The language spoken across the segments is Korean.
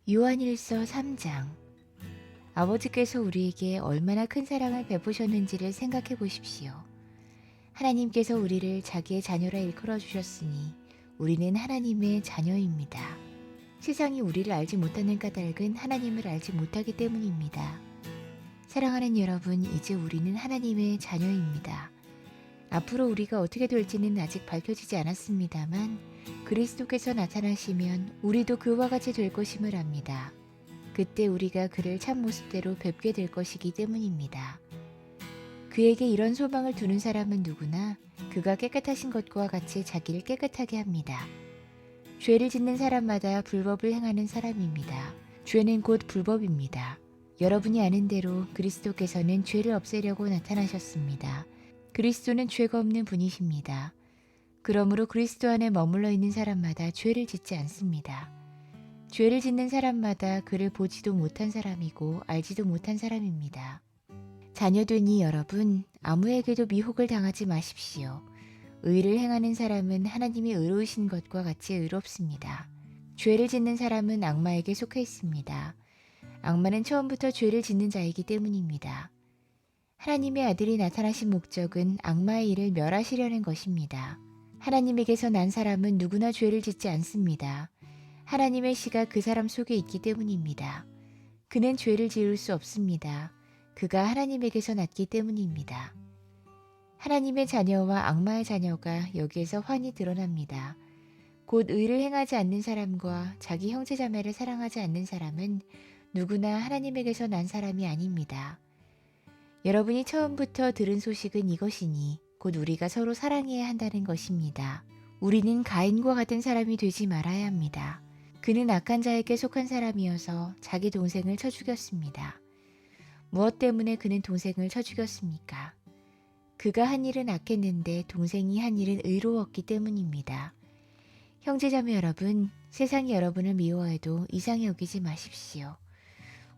요한일서 3장. 아버지께서 우리에게 얼마나 큰 사랑을 베푸셨는지를 생각해 보십시오. 하나님께서 우리를 자기의 자녀라 일컬어 주셨으니 우리는 하나님의 자녀입니다. 세상이 우리를 알지 못하는 까닭은 하나님을 알지 못하기 때문입니다. 사랑하는 여러분, 이제 우리는 하나님의 자녀입니다. 앞으로 우리가 어떻게 될지는 아직 밝혀지지 않았습니다만 그리스도께서 나타나시면 우리도 그와 같이 될 것임을 압니다. 그때 우리가 그를 참모습대로 뵙게 될 것이기 때문입니다. 그에게 이런 소망을 두는 사람은 누구나 그가 깨끗하신 것과 같이 자기를 깨끗하게 합니다. 죄를 짓는 사람마다 불법을 행하는 사람입니다. 죄는 곧 불법입니다. 여러분이 아는 대로 그리스도께서는 죄를 없애려고 나타나셨습니다. 그리스도는 죄가 없는 분이십니다. 그러므로 그리스도 안에 머물러 있는 사람마다 죄를 짓지 않습니다. 죄를 짓는 사람마다 그를 보지도 못한 사람이고 알지도 못한 사람입니다. 자녀되니 여러분, 아무에게도 미혹을 당하지 마십시오. 의를 행하는 사람은 하나님이 의로우신 것과 같이 의롭습니다. 죄를 짓는 사람은 악마에게 속해 있습니다. 악마는 처음부터 죄를 짓는 자이기 때문입니다. 하나님의 아들이 나타나신 목적은 악마의 일을 멸하시려는 것입니다. 하나님에게서 난 사람은 누구나 죄를 짓지 않습니다. 하나님의 씨가 그 사람 속에 있기 때문입니다. 그는 죄를 지을 수 없습니다. 그가 하나님에게서 났기 때문입니다. 하나님의 자녀와 악마의 자녀가 여기에서 환히 드러납니다. 곧 의를 행하지 않는 사람과 자기 형제자매를 사랑하지 않는 사람은 누구나 하나님에게서 난 사람이 아닙니다. 여러분이 처음부터 들은 소식은 이것이니 곧 우리가 서로 사랑해야 한다는 것입니다. 우리는 가인과 같은 사람이 되지 말아야 합니다. 그는 악한 자에게 속한 사람이어서 자기 동생을 쳐 죽였습니다. 무엇 때문에 그는 동생을 쳐 죽였습니까? 그가 한 일은 악했는데 동생이 한 일은 의로웠기 때문입니다. 형제자매 여러분, 세상이 여러분을 미워해도 이상히 여기지 마십시오.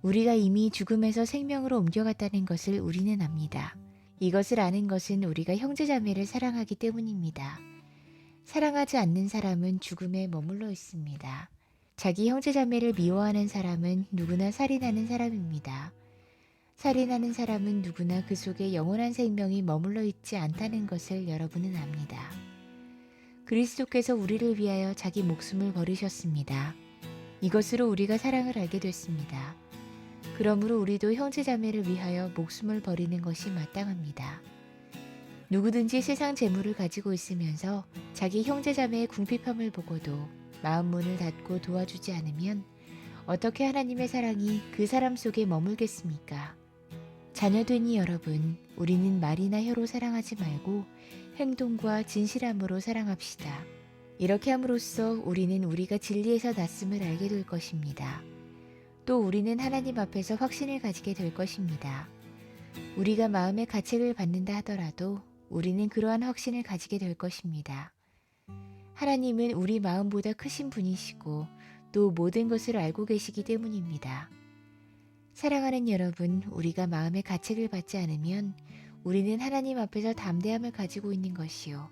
우리가 이미 죽음에서 생명으로 옮겨갔다는 것을 우리는 압니다. 이것을 아는 것은 우리가 형제자매를 사랑하기 때문입니다. 사랑하지 않는 사람은 죽음에 머물러 있습니다. 자기 형제자매를 미워하는 사람은 누구나 살인하는 사람입니다. 살인하는 사람은 누구나 그 속에 영원한 생명이 머물러 있지 않다는 것을 여러분은 압니다. 그리스도께서 우리를 위하여 자기 목숨을 버리셨습니다. 이것으로 우리가 사랑을 알게 됐습니다. 그러므로 우리도 형제자매를 위하여 목숨을 버리는 것이 마땅합니다. 누구든지 세상 재물을 가지고 있으면서 자기 형제자매의 궁핍함을 보고도 마음 문을 닫고 도와주지 않으면 어떻게 하나님의 사랑이 그 사람 속에 머물겠습니까? 자녀되니 여러분, 우리는 말이나 혀로 사랑하지 말고 행동과 진실함으로 사랑합시다. 이렇게 함으로써 우리는 우리가 진리에서 났음을 알게 될 것입니다. 또 우리는 하나님 앞에서 확신을 가지게 될 것입니다. 우리가 마음의 가책을 받는다 하더라도 우리는 그러한 확신을 가지게 될 것입니다. 하나님은 우리 마음보다 크신 분이시고 또 모든 것을 알고 계시기 때문입니다. 사랑하는 여러분, 우리가 마음의 가책을 받지 않으면 우리는 하나님 앞에서 담대함을 가지고 있는 것이요.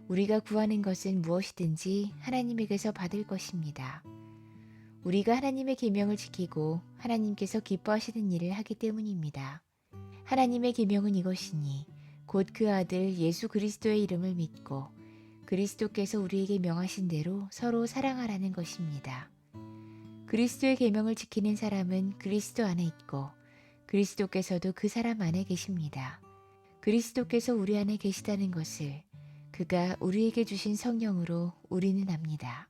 우리가 구하는 것은 무엇이든지 하나님에게서 받을 것입니다. 우리가 하나님의 계명을 지키고 하나님께서 기뻐하시는 일을 하기 때문입니다. 하나님의 계명은 이것이니 곧 그 아들 예수 그리스도의 이름을 믿고 그리스도께서 우리에게 명하신 대로 서로 사랑하라는 것입니다. 그리스도의 계명을 지키는 사람은 그리스도 안에 있고 그리스도께서도 그 사람 안에 계십니다. 그리스도께서 우리 안에 계시다는 것을 그가 우리에게 주신 성령으로 우리는 압니다.